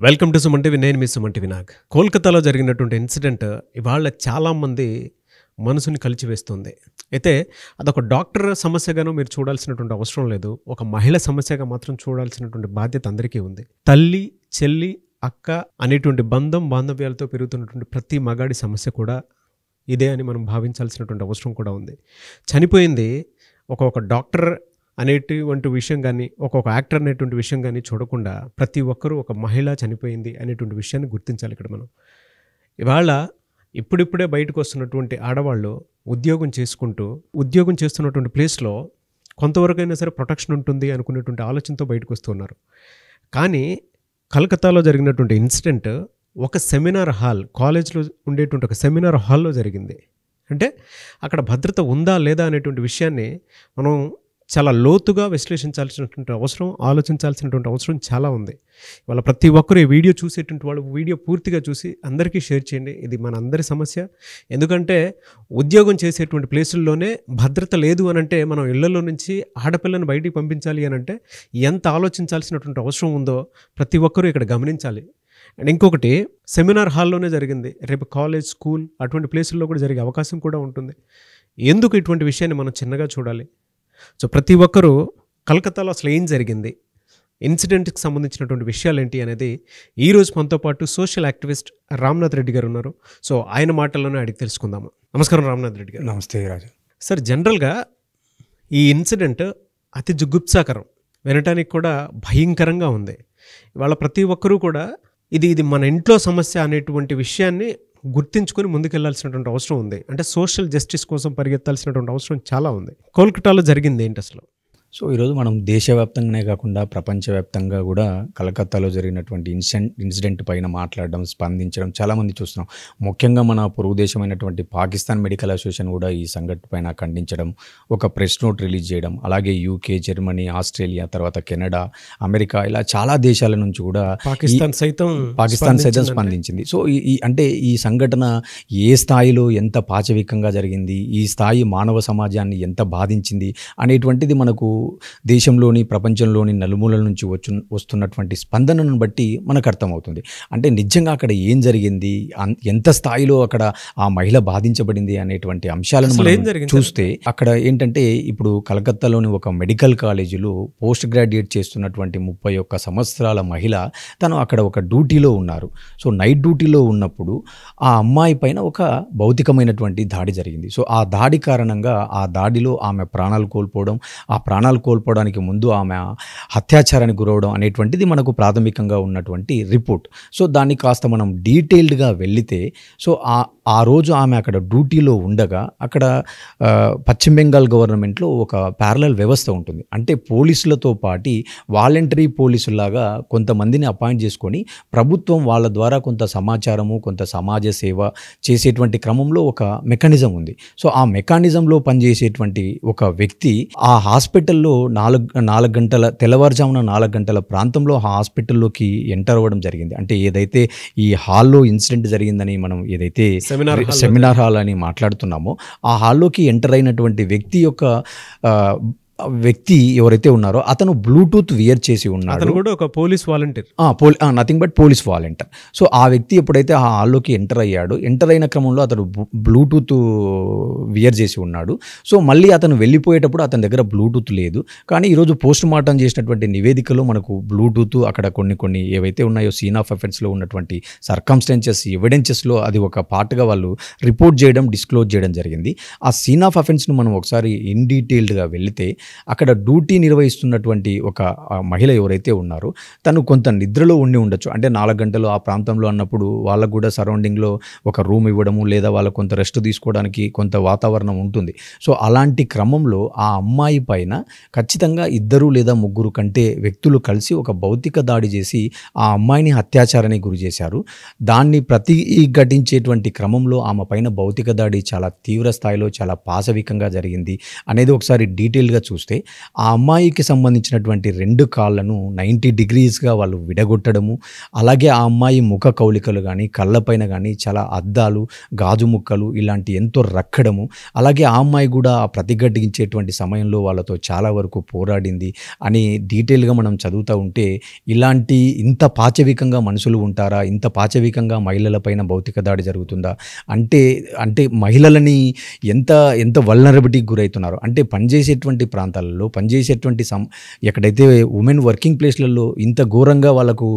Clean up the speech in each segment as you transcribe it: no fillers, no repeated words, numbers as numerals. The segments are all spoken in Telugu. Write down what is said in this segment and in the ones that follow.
Welcome to Suman TV. నేను మీ సుమన్ టీవీ నాగ్. కోల్కతాలో జరిగినటువంటి ఇన్సిడెంట్ ఇవాళ చాలామంది మనసుని కలిచివేస్తుంది. అయితే అదొక డాక్టర్ సమస్యగానో మీరు చూడాల్సినటువంటి అవసరం లేదు. ఒక మహిళ సమస్యగా మాత్రం చూడాల్సినటువంటి బాధ్యత అందరికీ ఉంది. తల్లి, చెల్లి, అక్క అనేటువంటి బాంధవ్యాలతో పెరుగుతున్నటువంటి ప్రతి మగాడి సమస్య కూడా ఇదే అని మనం భావించాల్సినటువంటి అవసరం కూడా ఉంది. చనిపోయింది ఒక డాక్టర్ అనేటువంటి విషయం కానీ, ఒక్కొక్క యాక్టర్ అనేటువంటి విషయం కానీ చూడకుండా ప్రతి ఒక్కరూ ఒక మహిళ చనిపోయింది అనేటువంటి విషయాన్ని గుర్తించాలి. ఇక్కడ మనం ఇవాళ ఇప్పుడిప్పుడే బయటకు వస్తున్నటువంటి ఆడవాళ్ళు ఉద్యోగం చేస్తున్నటువంటి ప్లేస్లో కొంతవరకైనా సరే ప్రొటెక్షన్ ఉంటుంది అనుకునేటువంటి ఆలోచనతో బయటకు వస్తున్నారు. కానీ కలకత్తాలో జరిగినటువంటి ఇన్సిడెంట్ ఒక సెమినార్ హాల్, కాలేజ్లో ఉండేటువంటి ఒక సెమినార్ హాల్లో జరిగింది. అంటే అక్కడ భద్రత ఉందా లేదా అనేటువంటి విషయాన్ని మనం చాలా లోతుగా విశ్లేషించాల్సినటువంటి అవసరం, ఆలోచించాల్సినటువంటి అవసరం చాలా ఉంది. ఇవాళ ప్రతి ఒక్కరు ఈ వీడియో చూసేటువంటి వాళ్ళు వీడియో పూర్తిగా చూసి అందరికీ షేర్ చేయండి. ఇది మన అందరి సమస్య. ఎందుకంటే ఉద్యోగం చేసేటువంటి ప్లేసుల్లోనే భద్రత లేదు అనంటే, మనం ఇళ్లలో నుంచి ఆడపిల్లని బయటికి పంపించాలి అనంటే ఎంత ఆలోచించాల్సినటువంటి అవసరం ఉందో ప్రతి ఒక్కరూ ఇక్కడ గమనించాలి. అండ్ ఇంకొకటి, సెమినార్ హాల్లోనే జరిగింది. రేపు కాలేజ్, స్కూల్ అటువంటి ప్లేసుల్లో కూడా జరిగే అవకాశం కూడా ఉంటుంది. ఎందుకు ఇటువంటి విషయాన్ని మనం చిన్నగా చూడాలి? సో ప్రతి ఒక్కరూ కలకత్తాలో అసలు ఏం జరిగింది, ఇన్సిడెంట్కి సంబంధించినటువంటి విషయాలు ఏంటి అనేది ఈరోజు మనతో పాటు సోషల్ యాక్టివిస్ట్ రామ్నాథ్ రెడ్డి గారు ఉన్నారు. సో ఆయన మాటల్లోనే అడిగి తెలుసుకుందాము. నమస్కారం రామ్నాథ్ రెడ్డి గారు. నమస్తే రాజు. సార్, జనరల్గా ఈ ఇన్సిడెంట్ అతి జుగుప్సాకరం, వినటానికి కూడా భయంకరంగా ఉంది. ఇవాళ ప్రతి ఒక్కరూ కూడా ఇది మన ఇంట్లో సమస్య అనేటువంటి విషయాన్ని గుర్తించుకొని ముందుకెళ్లాల్సినటువంటి అవసరం ఉంది. అంటే సోషల్ జస్టిస్ కోసం పరిగెత్తాల్సినటువంటి అవసరం చాలా ఉంది. కోల్కతాలో జరిగింది ఏంటి అసలు? సో ఈరోజు మనం దేశవ్యాప్తంగానే కాకుండా ప్రపంచవ్యాప్తంగా కూడా కలకత్తాలో జరిగినటువంటి ఇన్సిడెంట్ పైన మాట్లాడడం, స్పందించడం చాలామంది చూస్తున్నాం. ముఖ్యంగా మన పొరుగు దేశమైనటువంటి పాకిస్తాన్ మెడికల్ అసోసియేషన్ కూడా ఈ సంఘటన పైన ఖండించడం, ఒక ప్రెస్ నోట్ రిలీజ్ చేయడం, అలాగే యూకే, జర్మనీ, ఆస్ట్రేలియా, తర్వాత కెనడా, అమెరికా, ఇలా చాలా దేశాల నుంచి కూడా పాకిస్తాన్ సైతం స్పందించింది. సో అంటే ఈ సంఘటన ఏ స్థాయిలో ఎంత పాశవికంగా జరిగింది, ఈ స్థాయి మానవ సమాజాన్ని ఎంత బాధించింది అనేటువంటిది మనకు దేశంలోని, ప్రపంచంలోని నలుమూలల నుంచి వస్తున్నటువంటి స్పందనను బట్టి మనకు అర్థమవుతుంది. అంటే నిజంగా అక్కడ ఏం జరిగింది, ఎంత స్థాయిలో అక్కడ ఆ మహిళ బాధించబడింది అనేటువంటి అంశాలను మనం చూస్తే, అక్కడ ఏంటంటే ఇప్పుడు కలకత్తాలోని ఒక మెడికల్ కాలేజీలో పోస్ట్ గ్రాడ్యుయేట్ చేస్తున్నటువంటి 31 సంవత్సరాల మహిళ, తను అక్కడ ఒక డ్యూటీలో ఉన్నారు. సో నైట్ డ్యూటీలో ఉన్నప్పుడు ఆ అమ్మాయి పైన ఒక భౌతికమైనటువంటి దాడి జరిగింది. సో ఆ దాడి కారణంగా, ఆ దాడిలో ఆమె ప్రాణాలు కోల్పోవడం, ఆ ప్రాణాలు కోల్పోవడానికి ముందు ఆమె అత్యాచారానికి గురవడం అనేటువంటిది మనకు ప్రాథమికంగా ఉన్నటువంటి రిపోర్ట్. సో దాన్ని కాస్త మనం డీటెయిల్డ్గా వెళితే, సో ఆ రోజు ఆమె అక్కడ డ్యూటీలో ఉండగా అక్కడ పశ్చిమ బెంగాల్ గవర్నమెంట్లో ఒక ప్యారలల్ వ్యవస్థ ఉంటుంది. అంటే పోలీసులతో పాటు వాలంటరీ పోలీసులాగా కొంతమందిని అపాయింట్ చేసుకొని ప్రభుత్వం వాళ్ళ ద్వారా కొంత సమాచారము, కొంత సమాజ సేవ చేసేటువంటి క్రమంలో ఒక మెకానిజం ఉంది. సో ఆ మెకానిజంలో పనిచేసేటువంటి ఒక వ్యక్తి ఆ హాస్పిటల్లో 4 గంటల, తెల్లవారుజామున 4 గంటల ప్రాంతంలో ఆ హాస్పిటల్లోకి ఎంటర్ అవ్వడం జరిగింది. అంటే ఏదైతే ఈ హాల్లో ఇన్సిడెంట్ జరిగిందని మనం ఏదైతే సెమినార్ హాల్ అని మాట్లాడుతున్నామో, ఆ హాల్లోకి ఎంటర్ అయినటువంటి వ్యక్తి ఎవరైతే ఉన్నారో అతను బ్లూటూత్ వియర్ చేసి ఉన్నాడు. అతను కూడా ఒక police volunteer, nothing but police volunteer. So ఆ వ్యక్తి ఎప్పుడైతే ఆ హాల్లోకి ఎంటర్ అయిన క్రమంలో అతను బ్లూటూత్ వియర్ చేసి ఉన్నాడు. సో మళ్ళీ అతను వెళ్ళిపోయేటప్పుడు అతని దగ్గర బ్లూటూత్ లేదు. కానీ ఈరోజు పోస్ట్ మార్టం చేసినటువంటి నివేదికలో మనకు బ్లూటూత్ అక్కడ కొన్ని ఏవైతే ఉన్నాయో సీన్ ఆఫ్ అఫెన్స్లో ఉన్నటువంటి సర్కమ్స్టెన్సెస్, ఎవిడెన్సెస్లో అది ఒక పార్ట్గా వాళ్ళు రిపోర్ట్ చేయడం, డిస్క్లోజ్ చేయడం జరిగింది. ఆ సీన్ ఆఫ్ అఫెన్స్ను మనం ఒకసారి ఇన్ డీటెయిల్డ్గా వెళితే, అక్కడ డ్యూటీ నిర్వహిస్తున్నటువంటి ఒక మహిళ ఎవరైతే ఉన్నారో తను కొంత నిద్రలో ఉండొచ్చు. అంటే 4 గంటలు ఆ ప్రాంతంలో అన్నప్పుడు వాళ్ళకు కూడా సరౌండింగ్లో ఒక రూమ్ ఇవ్వడము, లేదా వాళ్ళకు కొంత రెస్ట్ తీసుకోవడానికి కొంత వాతావరణం ఉంటుంది. సో అలాంటి క్రమంలో ఆ అమ్మాయి పైన ఖచ్చితంగా 2 లేదా 3 కంటే వ్యక్తులు కలిసి ఒక భౌతిక దాడి చేసి ఆ అమ్మాయిని అత్యాచారానికి గురి చేశారు. దాన్ని ప్రతిఘటించేటువంటి క్రమంలో ఆమె పైన భౌతిక దాడి చాలా తీవ్ర స్థాయిలో, చాలా పాశవికంగా జరిగింది అనేది ఒకసారి డీటెయిల్గా చూస్తే, చూస్తే ఆ అమ్మాయికి సంబంధించినటువంటి 2 కాళ్ళను 90 డిగ్రీస్‌గా వాళ్ళు విడగొట్టడము, అలాగే ఆ అమ్మాయి ముఖ కవళికలు గానీ, కళ్ళపైన గానీ చాలా అద్దాలు, గాజు ముక్కలు ఇలాంటి ఎంతో రక్కడము, అలాగే ఆ అమ్మాయి గూడా ఆ ప్రతిఘటించేటువంటి సమయంలో వాళ్ళతో చాలా వరకు పోరాడింది అని డీటెయిల్‌గా మనం చదువుతా ఉంటే, ఇలాంటి ఇంత పాశవికంగా మనుషులు ఉంటారా? ఇంత పాశవికంగా మహిళలపైన భౌతిక దాడి జరుగుతుందా? అంటే మహిళలని ఎంత వల్నరబిలిటీకి గురవుతున్నారు. అంటే పనిచేసేటువంటి ప్రాంతాలలో, పనిచేసేటువంటి ఎక్కడైతే ఉమెన్ వర్కింగ్ ప్లేస్‌లలో ఇంత ఘోరంగా వాళ్ళకు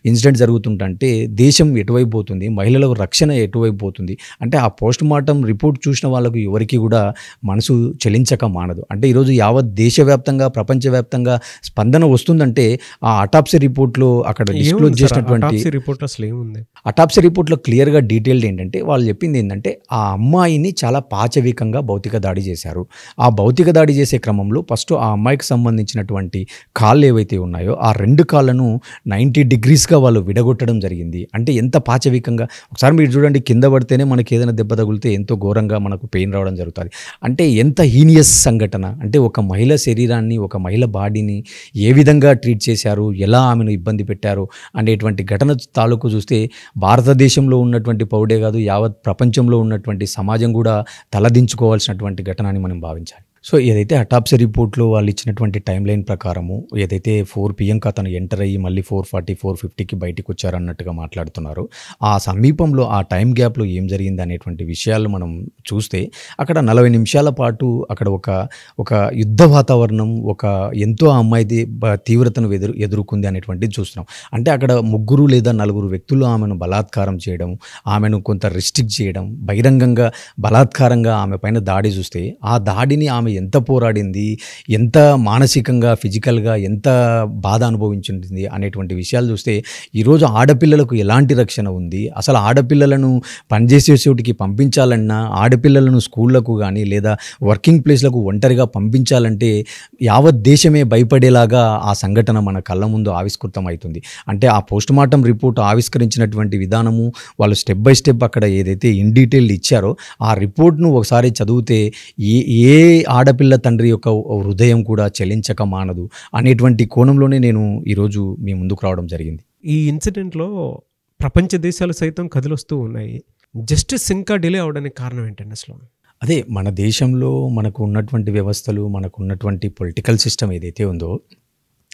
ఇన్సిడెంట్ జరుగుతుంటంటే దేశం ఎటువైపు పోతుంది? మహిళలకు రక్షణ ఎటువైపు పోతుంది? అంటే ఆ పోస్ట్ మార్టం రిపోర్ట్ చూసిన వాళ్ళకు ఎవరికీ కూడా మనసు చలించక మానదు. అంటే ఈరోజు యావత్ దేశవ్యాప్తంగా, ప్రపంచవ్యాప్తంగా స్పందన వస్తుందంటే ఆ అటాప్సీ రిపోర్ట్‌లో అక్కడ డిస్క్లోజ్ చేసినటువంటి రిపోర్ట్ అసలు ఏముంది? అటాప్సీ రిపోర్ట్‌లో క్లియర్‌గా డీటెయిల్డ్ ఏంటంటే వాళ్ళు చెప్పింది ఏంటంటే ఆ అమ్మాయిని చాలా పాశవికంగా భౌతిక దాడి చేశారు. ఆ భౌతిక దాడి చేసే క్రమంలో ఫస్ట్ ఆ అమ్మాయికి సంబంధించినటువంటి కాళ్ళు ఏవైతే ఉన్నాయో ఆ 2 కాళ్ళను 90 డిగ్రీస్‌గా వాళ్ళు విడగొట్టడం జరిగింది. అంటే ఎంత పాశవికంగా ఒకసారి మీరు చూడండి, కింద పడితేనే మనకి ఏదైనా దెబ్బ తగిలితే ఎంతో ఘోరంగా మనకు పెయిన్ రావడం జరుగుతుంది. అంటే ఎంత హీనియస్ సంఘటన. అంటే ఒక మహిళ శరీరాన్ని, ఒక మహిళ బాడీని ఏ విధంగా ట్రీట్ చేశారు, ఎలా ఆమెను ఇబ్బంది పెట్టారు అనేటువంటి ఘటన తాలూకు చూస్తే భారతదేశంలో ఉన్నటువంటి పౌడే కాదు, యావత్ ప్రపంచంలో ఉన్నటువంటి సమాజం కూడా తలదించుకోవాల్సినటువంటి ఘటన అని మనం భావించాలి. సో ఏదైతే అటాప్సీ రిపోర్ట్‌లో వాళ్ళు ఇచ్చినటువంటి టైమ్ లైన్ ప్రకారము ఏదైతే 4 PM అతను ఎంటర్ అయ్యి మళ్ళీ 4:40, 4:50కి బయటికి వచ్చారన్నట్టుగా మాట్లాడుతున్నారు. ఆ సమీపంలో ఆ టైం గ్యాప్‌లో ఏం జరిగింది అనేటువంటి విషయాలు మనం చూస్తే అక్కడ 40 నిమిషాల పాటు అక్కడ ఒక యుద్ధ వాతావరణం, ఎంతో ఆ అమ్మాయిది తీవ్రతను ఎదుర్కొంది అనేటువంటిది చూస్తున్నాం. అంటే అక్కడ 3 లేదా 4 వ్యక్తులు ఆమెను బలాత్కారం చేయడం, ఆమెను కొంత రిస్ట్రిక్ట్ చేయడం, బహిరంగంగా బలాత్కారంగా ఆమె పైన దాడి చూస్తే ఆ దాడిని ఆమె ఎంత పోరాడింది, ఎంత మానసికంగా, ఫిజికల్‌గా ఎంత బాధ అనుభవించింది అనేటువంటి విషయాలు చూస్తే ఈరోజు ఆడపిల్లలకు ఎలాంటి రక్షణ ఉంది? అసలు ఆడపిల్లలను పనిచేసే చోటికి పంపించాలన్నా, ఆడపిల్లలను స్కూళ్ళకు కానీ లేదా వర్కింగ్ ప్లేస్‌లకు ఒంటరిగా పంపించాలంటే యావత్ దేశమే భయపడేలాగా ఆ సంఘటన మన కళ్ళ ముందు ఆవిష్కృతం అవుతుంది. అంటే ఆ పోస్ట్ మార్టం రిపోర్ట్ ఆవిష్కరించినటువంటి విధానము, వాళ్ళు స్టెప్ బై స్టెప్ అక్కడ ఏదైతే ఇన్ డీటెయిల్ ఇచ్చారో ఆ రిపోర్ట్‌ను ఒకసారి చదివితే ఏ ఆడపిల్ల తండ్రి యొక్క హృదయం కూడా చలించక మానదు అనేటువంటి కోణంలోనే నేను ఈరోజు మీ ముందుకు రావడం జరిగింది. ఈ ఇన్సిడెంట్లో ప్రపంచ దేశాలు సైతం కదిలొస్తూ ఉన్నాయి. జస్టిస్ ఇంకా డిలే అవడానికి కారణం ఏంటండి అసలు? అదే మన దేశంలో మనకు ఉన్నటువంటి వ్యవస్థలు, మనకు ఉన్నటువంటి పొలిటికల్ సిస్టమ్ ఏదైతే ఉందో,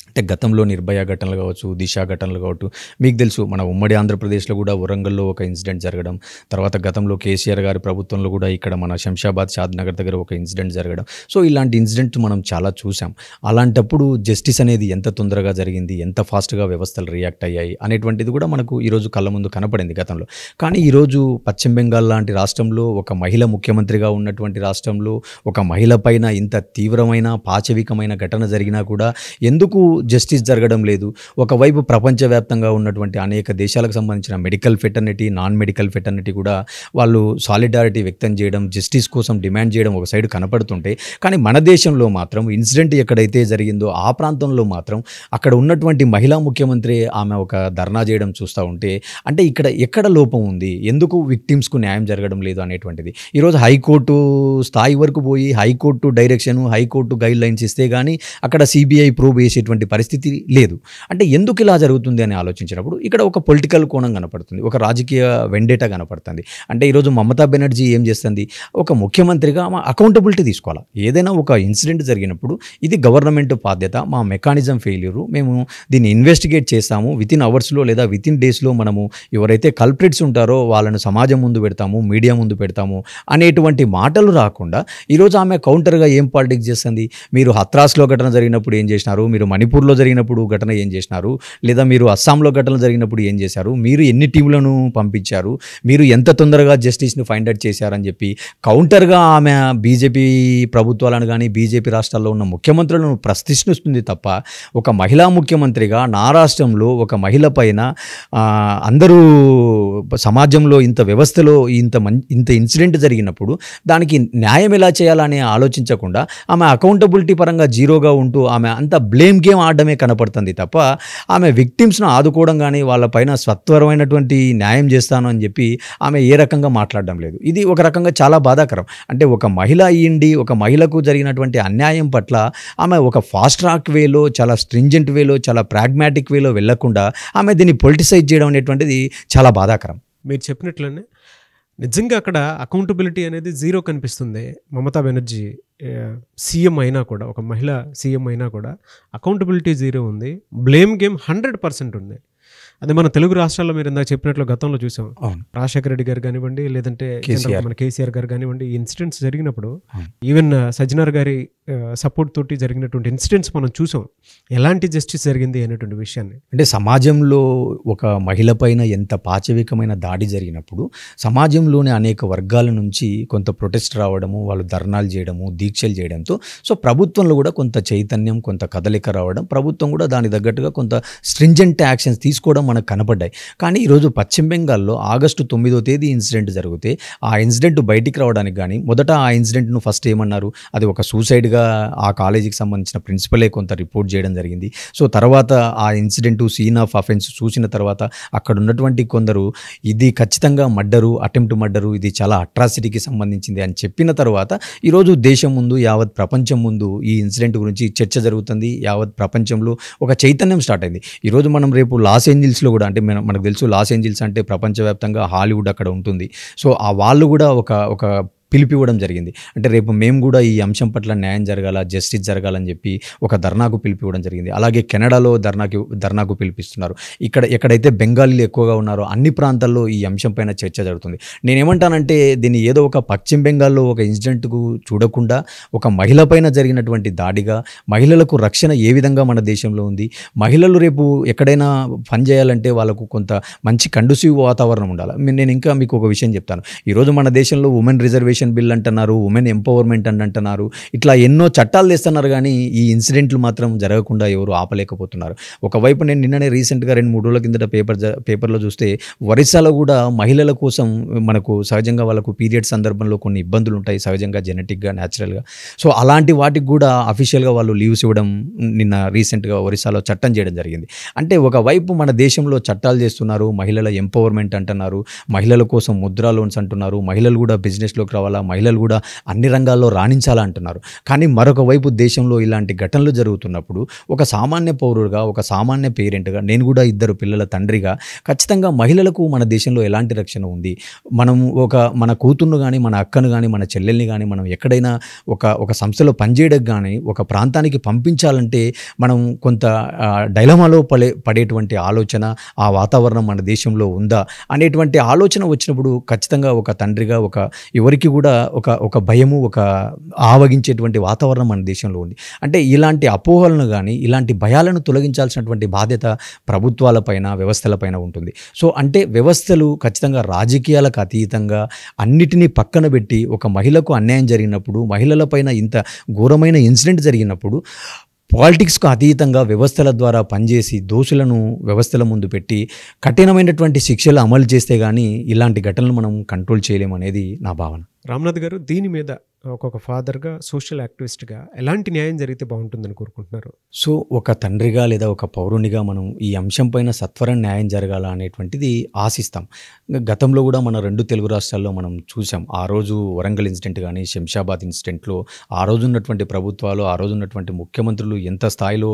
అంటే గతంలో నిర్భయ ఘటనలు కావచ్చు, దిశ ఘటనలు కావచ్చు, మీకు తెలుసు మన ఉమ్మడి ఆంధ్రప్రదేశ్లో కూడా వరంగల్లో ఒక ఇన్సిడెంట్ జరగడం, తర్వాత గతంలో కేసీఆర్ గారి ప్రభుత్వంలో కూడా ఇక్కడ మన శంషాబాద్ షాద్నగర్ దగ్గర ఒక ఇన్సిడెంట్ జరగడం. సో ఇలాంటి ఇన్సిడెంట్ మనం చాలా చూసాం. అలాంటప్పుడు జస్టిస్ అనేది ఎంత తొందరగా జరిగింది, ఎంత ఫాస్ట్గా వ్యవస్థలు రియాక్ట్ అయ్యాయి అనేటువంటిది కూడా మనకు ఈరోజు కళ్ళ ముందు కనపడింది గతంలో. కానీ ఈరోజు పశ్చిమ బెంగాల్ లాంటి రాష్ట్రంలో, ఒక మహిళ ముఖ్యమంత్రిగా ఉన్నటువంటి రాష్ట్రంలో ఒక మహిళ పైన ఇంత తీవ్రమైన పాశవికమైన ఘటన జరిగినా కూడా ఎందుకు జస్టిస్ జరగడం లేదు? ఒకవైపు ప్రపంచవ్యాప్తంగా ఉన్నటువంటి అనేక దేశాలకు సంబంధించిన medical fraternity, non medical fraternity కూడా వాళ్ళు సాలిడారిటీ వ్యక్తం చేయడం, జస్టిస్ కోసం డిమాండ్ చేయడం ఒక సైడ్ కనపడుతుంటే, కానీ మన దేశంలో మాత్రం ఇన్సిడెంట్ ఎక్కడైతే జరిగిందో ఆ ప్రాంతంలో మాత్రం అక్కడ ఉన్నటువంటి మహిళా ముఖ్యమంత్రి ఆమె ఒక ధర్నా చేయడం చూస్తూ ఉంటే, అంటే ఎక్కడ లోపం ఉంది, ఎందుకు విక్టిమ్స్కు న్యాయం జరగడం లేదు అనేటువంటిది. ఈరోజు హైకోర్టు స్థాయి వరకు పోయి high court direction, high court guide lines ఇస్తే కానీ అక్కడ సిబిఐ ప్రోబ్ వేసేటువంటి పరిస్థితి లేదు. అంటే ఎందుకు ఇలా జరుగుతుంది అని ఆలోచించినప్పుడు ఇక్కడ ఒక పొలిటికల్ కోణం కనపడుతుంది, ఒక రాజకీయ వెండేటా కనపడుతుంది. అంటే ఈరోజు మమతా బెనర్జీ ఏం చేస్తుంది, ఒక ముఖ్యమంత్రిగా ఆమె అకౌంటబిలిటీ తీసుకోవాలి. ఏదైనా ఒక ఇన్సిడెంట్ జరిగినప్పుడు ఇది గవర్నమెంట్ బాధ్యత, మా మెకానిజం ఫెయిల్యూరు, మేము దీన్ని ఇన్వెస్టిగేట్ చేస్తాము, వితిన్ అవర్స్లో లేదా వితిన్ డేస్లో మనము ఎవరైతే కల్ప్రిట్స్ ఉంటారో వాళ్ళను సమాజం ముందు పెడతాము, మీడియా ముందు పెడతాము అనేటువంటి మాటలు రాకుండా ఈరోజు ఆమె కౌంటర్గా ఏం పాలిటిక్స్ చేస్తుంది. మీరు హత్రాస్లో ఘటన జరిగినప్పుడు ఏం చేసినారు, మీరు మణిపూర్లో జరిగినప్పుడు ఘటన ఏం చేసినారు, లేదా మీరు అస్సాంలో ఘటనలు జరిగినప్పుడు ఏం చేశారు, మీరు ఎన్ని టీంలను పంపించారు, మీరు ఎంత తొందరగా జస్టిస్ని ఫైండ్ అవుట్ చేశారని చెప్పి కౌంటర్గా ఆమె బీజేపీ ప్రభుత్వాలను కానీ బీజేపీ రాష్ట్రాల్లో ఉన్న ముఖ్యమంత్రులను ప్రశ్నిస్తుంది తప్ప, ఒక మహిళా ముఖ్యమంత్రిగా నా రాష్ట్రంలో ఒక మహిళ పైన అందరూ సమాజంలో ఇంత వ్యవస్థలో ఇంత ఇన్సిడెంట్ జరిగినప్పుడు దానికి న్యాయం ఎలా చేయాలని ఆలోచించకుండా ఆమె అకౌంటబిలిటీ పరంగా జీరోగా ఉంటూ ఆమె అంత బ్లేమ్ గేమ్ ఆడడమే కనపడుతుంది తప్ప ఆమె విక్టిమ్స్ను ఆదుకోవడం కానీ వాళ్ళపైన సత్వరమైనటువంటి న్యాయం చేస్తాను అని చెప్పి ఆమె ఏ రకంగా మాట్లాడడం లేదు. ఇది ఒక రకంగా చాలా బాధాకరం. అంటే ఒక మహిళ అయ్యిండి ఒక మహిళకు జరిగినటువంటి అన్యాయం పట్ల ఆమె ఒక ఫాస్ట్ ట్రాక్ వేలో, చాలా స్ట్రింజెంట్ వేలో, చాలా ప్రాగ్మాటిక్ వేలో వెళ్లకుండా ఆమె దీన్ని పొలిటిసైజ్ చేయడం అనేటువంటిది చాలా బాధాకరం. మీరు చెప్పినట్లనే నిజంగా అక్కడ అకౌంటబిలిటీ అనేది జీరో కనిపిస్తుంది. మమతా బెనర్జీ సీఎం అయినా కూడా, ఒక మహిళ సీఎం అయినా కూడా అకౌంటబిలిటీ జీరో ఉంది. బ్లేమ్ గేమ్ 100% ఉంది. అదే మన తెలుగు రాష్ట్రాల్లో మీరు ఇందాక చెప్పినట్లు గతంలో చూసాం. రాజశేఖర రెడ్డి గారు కానివ్వండి, లేదంటే మన కేసీఆర్ గారు కానివ్వండి, ఈ ఇన్సిడెంట్స్ జరిగినప్పుడు ఈవెన్ సజ్జనార్ గారి సపోర్ట్ తోటి జరిగినటువంటి ఇన్సిడెంట్స్ మనం చూసాం. ఎలాంటి జస్టిస్ జరిగింది అనేటువంటి విషయాన్ని. అంటే సమాజంలో ఒక మహిళ పైన ఎంత పాచవికమైన దాడి జరిగినప్పుడు సమాజంలోని అనేక వర్గాల నుంచి కొంత ప్రొటెస్ట్ రావడము, వాళ్ళు ధర్నాలు చేయడము, దీక్షలు చేయడంతో సో ప్రభుత్వంలో కూడా కొంత చైతన్యం, కొంత కదలిక రావడం, ప్రభుత్వం కూడా దాని తగ్గట్టుగా కొంత స్ట్రింజెంట్ యాక్షన్స్ తీసుకోవడం మనకు కనపడ్డాయి. కానీ ఈరోజు పశ్చిమ బెంగాల్లో ఆగస్టు 9వ తేదీ ఇన్సిడెంట్ జరిగితే ఆ ఇన్సిడెంట్ బయటికి రావడానికి కానీ మొదట ఆ ఇన్సిడెంట్ను ఫస్ట్ ఏమన్నారు, అది ఒక సూసైడ్గా ఆ కాలేజీకి సంబంధించిన ప్రిన్సిపలే కొంత రిపోర్ట్ చేయడం జరిగింది. సో తర్వాత ఆ ఇన్సిడెంట్ సీన్ ఆఫ్ అఫెన్స్ చూసిన తర్వాత అక్కడ ఉన్నటువంటి కొందరు ఇది ఖచ్చితంగా మర్డరు, అటెంప్ట్ మర్డరు, ఇది చాలా అట్రాసిటీకి సంబంధించింది అని చెప్పిన తర్వాత ఈరోజు దేశం ముందు, యావత్ ప్రపంచం ముందు ఈ ఇన్సిడెంట్ గురించి చర్చ జరుగుతుంది. యావత్ ప్రపంచంలో ఒక చైతన్యం స్టార్ట్ అయింది. ఈరోజు మనం రేపు లాస్ ఏంజిల్స్లో కూడా, అంటే మనకు తెలుసు లాస్ ఏంజిల్స్ అంటే ప్రపంచవ్యాప్తంగా హాలీవుడ్ అక్కడ ఉంటుంది. సో ఆ వాళ్ళు కూడా ఒక పిలిపివ్వడం జరిగింది. అంటే రేపు మేము కూడా ఈ అంశం పట్ల న్యాయం జరగాల, జస్టిస్ జరగాలని చెప్పి ఒక ధర్నాకు పిలిపివ్వడం జరిగింది. అలాగే కెనడాలో ధర్నాకు పిలిపిస్తున్నారు. ఎక్కడైతే బెంగాలీలు ఎక్కువగా ఉన్నారో అన్ని ప్రాంతాల్లో ఈ అంశం పైన చర్చ జరుగుతుంది. నేనేమంటానంటే దీన్ని ఏదో ఒక పశ్చిమ బెంగాల్లో ఒక ఇన్సిడెంట్కు చూడకుండా ఒక మహిళ పైన జరిగినటువంటి దాడిగా, మహిళలకు రక్షణ ఏ విధంగా మన దేశంలో ఉంది, మహిళలు రేపు ఎక్కడైనా పని చేయాలంటే వాళ్ళకు కొంత మంచి కండుసివ్ వాతావరణం ఉండాలి. నేను ఇంకా మీకు ఒక విషయం చెప్తాను. ఈరోజు మన దేశంలో ఉమెన్ రిజర్వేషన్ బిల్ అంటున్నారు, ఉమెన్ ఎంపవర్మెంట్ అని అంటున్నారు, ఇట్లా ఎన్నో చట్టాలు తెస్తున్నారు. కానీ ఈ ఇన్సిడెంట్లు మాత్రం జరగకుండా ఎవరు ఆపలేకపోతున్నారు. ఒకవైపు నేను నిన్ననే రీసెంట్గా 2-3 రోజుల కిందట పేపర్లో చూస్తే ఒరిస్సాలో కూడా మహిళల కోసం మనకు సహజంగా వాళ్ళకు పీరియడ్ సందర్భంలో కొన్ని ఇబ్బందులు ఉంటాయి, సహజంగా జెనెటిక్గా, న్యాచురల్గా. సో అలాంటి వాటికి కూడా అఫీషియల్గా వాళ్ళు లీవ్స్ ఇవ్వడం నిన్న రీసెంట్గా ఒరిస్సాలో చట్టం చేయడం జరిగింది. అంటే ఒకవైపు మన దేశంలో చట్టాలు చేస్తున్నారు, మహిళల ఎంపవర్మెంట్ అంటున్నారు, మహిళల కోసం ముద్రా లోన్స్ అంటున్నారు, మహిళలు కూడా బిజినెస్లోకి రావాలి, మహిళలు కూడా అన్ని రంగాల్లో రాణించాలా అంటున్నారు. కానీ మరొక వైపు దేశంలో ఇలాంటి ఘటనలు జరుగుతున్నప్పుడు ఒక సామాన్య పౌరుడుగా, ఒక సామాన్య పేరెంట్గా, నేను కూడా 2 పిల్లల తండ్రిగా ఖచ్చితంగా మహిళలకు మన దేశంలో ఎలాంటి రక్షణ ఉంది? మనం మన కూతుర్ను కానీ, మన అక్కను కానీ, మన చెల్లెల్ని కానీ మనం ఎక్కడైనా ఒక సంస్థలో పనిచేయడానికి కానీ, ఒక ప్రాంతానికి పంపించాలంటే మనం కొంత డైలమాలో పడేటువంటి ఆలోచన, ఆ వాతావరణం మన దేశంలో ఉందా అనేటువంటి ఆలోచన వచ్చినప్పుడు ఖచ్చితంగా ఒక తండ్రిగా ఎవరికి కూడా ఒక భయము, ఒక ఆవగించేటువంటి వాతావరణం మన దేశంలో ఉంది. అంటే ఇలాంటి అపోహలను కానీ, ఇలాంటి భయాలను తొలగించాల్సినటువంటి బాధ్యత ప్రభుత్వాలపైన, వ్యవస్థలపైన ఉంటుంది. సో అంటే వ్యవస్థలు ఖచ్చితంగా రాజకీయాలకు అతీతంగా అన్నిటినీ పక్కన పెట్టి ఒక మహిళకు అన్యాయం జరిగినప్పుడు, మహిళలపైన ఇంత ఘోరమైన ఇన్సిడెంట్ జరిగినప్పుడు పాలిటిక్స్కు అతీతంగా వ్యవస్థల ద్వారా పనిచేసి దోషులను వ్యవస్థల ముందు పెట్టి కఠినమైనటువంటి శిక్షలు అమలు చేస్తే కానీ ఇలాంటి ఘటనలు మనం కంట్రోల్ చేయలేమనేది నా భావన. రామ్నాథ్ గారు, దీని మీద ఒక్కొక్క ఫాదర్గా, సోషల్ యాక్టివిస్ట్గా ఎలాంటి న్యాయం జరిగితే బాగుంటుందని కోరుకుంటున్నారు? సో ఒక తండ్రిగా లేదా ఒక పౌరునిగా మనం ఈ అంశం పైన సత్వరం న్యాయం జరగాల అనేటువంటిది ఆశిస్తాం. గతంలో కూడా మన 2 తెలుగు రాష్ట్రాల్లో మనం చూసాం. ఆ రోజు వరంగల్ ఇన్సిడెంట్ కానీ, శంషాబాద్ ఇన్సిడెంట్లో ఆ రోజు ఉన్నటువంటి ప్రభుత్వాలు, ఆ రోజు ఉన్నటువంటి ముఖ్యమంత్రులు ఎంత స్థాయిలో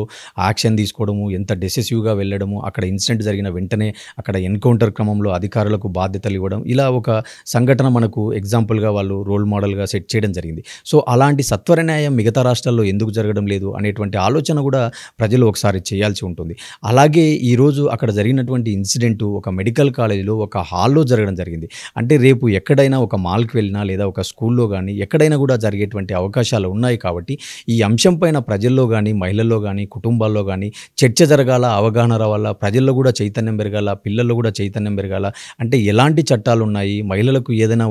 యాక్షన్ తీసుకోవడము, ఎంత డెసిసివ్గా వెళ్ళడము, అక్కడ ఇన్సిడెంట్ జరిగిన వెంటనే అక్కడ ఎన్కౌంటర్ క్రమంలో అధికారులకు బాధ్యతలు ఇవ్వడం, ఇలా ఒక సంఘటన మనకు ఎగ్జాంపుల్గా వాళ్ళు రోల్ మోడల్గా సెట్ చేయడం జరిగింది. సో అలాంటి సత్వర న్యాయం మిగతా రాష్ట్రాల్లో ఎందుకు జరగడం లేదు అనేటువంటి ఆలోచన కూడా ప్రజలు ఒకసారి చేయాల్సి ఉంటుంది. అలాగే ఈరోజు అక్కడ జరిగినటువంటి ఇన్సిడెంట్ ఒక మెడికల్ కాలేజీలో ఒక హాల్లో జరగడం జరిగింది. అంటే రేపు ఎక్కడైనా ఒక మాల్కి వెళ్ళినా లేదా ఒక స్కూల్లో కానీ ఎక్కడైనా కూడా జరిగేటువంటి అవకాశాలు ఉన్నాయి. కాబట్టి ఈ అంశం పైన ప్రజల్లో కానీ, మహిళల్లో కానీ, కుటుంబాల్లో కానీ చర్చ జరగాల, అవగాహన రావాలా, ప్రజల్లో కూడా చైతన్యం పెరగాల, పిల్లల్లో కూడా చైతన్యం పెరగాల. అంటే ఎలాంటి చట్టాలు ఉన్నాయి, మహిళలకు ఏదైనా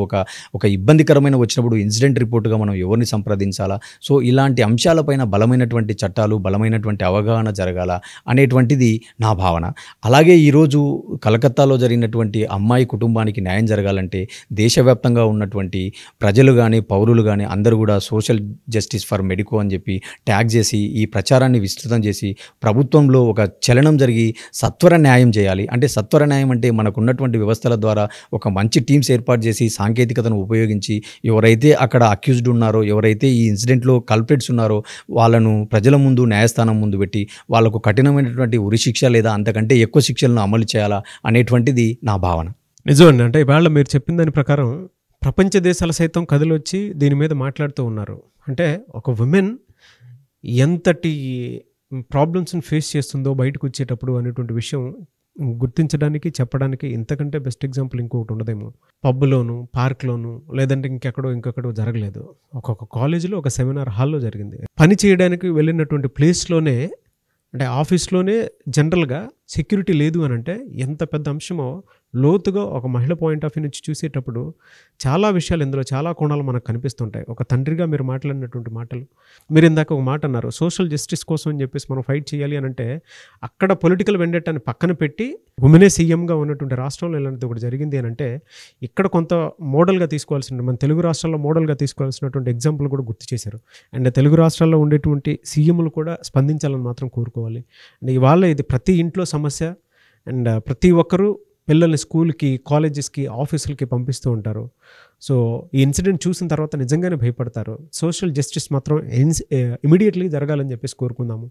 ఒక ఇబ్బందికరమైన వచ్చినప్పుడు ఇన్సిడెంట్ రిపోర్ట్ రిపోర్ట్‌గా మనం ఎవరిని సంప్రదించాలా? సో, ఇలాంటి అంశాలపైన బలమైనటువంటి చట్టాలు, బలమైనటువంటి అవగాహన జరగాల అనేటువంటిది నా భావన. అలాగే ఈరోజు కలకత్తాలో జరిగినటువంటి అమ్మాయి కుటుంబానికి న్యాయం జరగాలంటే దేశవ్యాప్తంగా ఉన్నటువంటి ప్రజలు గానీ, పౌరులు గానీ అందరూ గూడా సోషల్ జస్టిస్ ఫర్ మెడికో అని జెప్పి ట్యాగ్ జేసి, ఈ ప్రచారాన్ని విస్తృతం జేసి, ప్రభుత్వంలో ఒక చలనం జరిగి సత్వర న్యాయం చేయాలి. అంటే సత్వర న్యాయం అంటే మనకున్నటువంటి వ్యవస్థల ద్వారా ఒక మంచి టీమ్స్ ఏర్పాటు చేసి, సాంకేతికతను ఉపయోగించి, ఎవరైతే అక్కడ అక్యూజ్డ్ ఉన్నారో, ఎవరైతే ఈ ఇన్సిడెంట్‌లో కల్ప్రిట్స్ ఉన్నారో వాళ్ళను ప్రజల ముందు న్యాయస్థానం ముందు పెట్టి, వాళ్ళకు కఠినమైనటువంటి ఉరి శిక్ష లేదా అంతకంటే ఎక్కువ శిక్షలను అమలు చేయాలా అనేటువంటిది నా భావన. నిజమండి. అంటే ఇవాళ మీరు చెప్పిన దాని ప్రకారం ప్రపంచ దేశాలు సైతం కదిలొచ్చి దీని మీద మాట్లాడుతూ ఉన్నారు. అంటే ఒక విమెన్ ఎంతటి ప్రాబ్లమ్స్‌ని ఫేస్ చేస్తుందో బయటకు వచ్చేటప్పుడు అనేటువంటి విషయం గుర్తించడానికి, చెప్పడానికి ఇంతకంటే బెస్ట్ ఎగ్జాంపుల్ ఇంకొకటి ఉండదేమో. పబ్‌లోను, పార్క్‌లోను లేదంటే ఇంకెక్కడో జరగలేదు. ఒక్కొక్క కాలేజీలో ఒక సెమినార్ హాల్‌లో జరిగింది. పని చేయడానికి వెళ్ళినటువంటి ప్లేస్‌లోనే అంటే ఆఫీస్‌లోనే జనరల్‌గా సెక్యూరిటీ లేదు అనంటే ఎంత పెద్ద అంశమో లోతుగా ఒక మహిళ పాయింట్ ఆఫ్ వ్యూ నుంచి చూసేటప్పుడు చాలా విషయాలు ఇందులో చాలా కోణాలు మనకు కనిపిస్తుంటాయి. ఒక తండ్రిగా మీరు మాట్లాడినటువంటి మాటలు, మీరు ఇందాక ఒక మాట అన్నారు, సోషల్ జస్టిస్ కోసం అని చెప్పేసి మనం ఫైట్ చేయాలి అని అంటే అక్కడ పొలిటికల్ వెండెట్టాన్ని పక్కన పెట్టి ఉమెనే సీఎంగా ఉన్నటువంటి రాష్ట్రంలో ఇలాంటిది ఒకటి జరిగింది అని అంటే ఇక్కడ కొంత మోడల్గా తీసుకోవాల్సిన, మన తెలుగు రాష్ట్రాల్లో మోడల్గా తీసుకోవాల్సినటువంటి ఎగ్జాంపుల్ కూడా గుర్తు చేశారు. అండ్ తెలుగు రాష్ట్రాల్లో ఉండేటువంటి సీఎంలు కూడా స్పందించాలని మాత్రం కోరుకోవాలి. అండ్ ఇవాళ ఇది ప్రతి ఇంట్లో సమస్య. అండ్ ప్రతి ఒక్కరూ పిల్లల్ని స్కూల్కి, కాలేజెస్కి, ఆఫీసులకి పంపిస్తూ ఉంటారు. సో ఈ ఇన్సిడెంట్ చూసిన తర్వాత నిజంగానే భయపడతారు. సోషల్ జస్టిస్ మాత్రం ఇమీడియట్లీ జరగాలని చెప్పేసి కోరుకుందాము.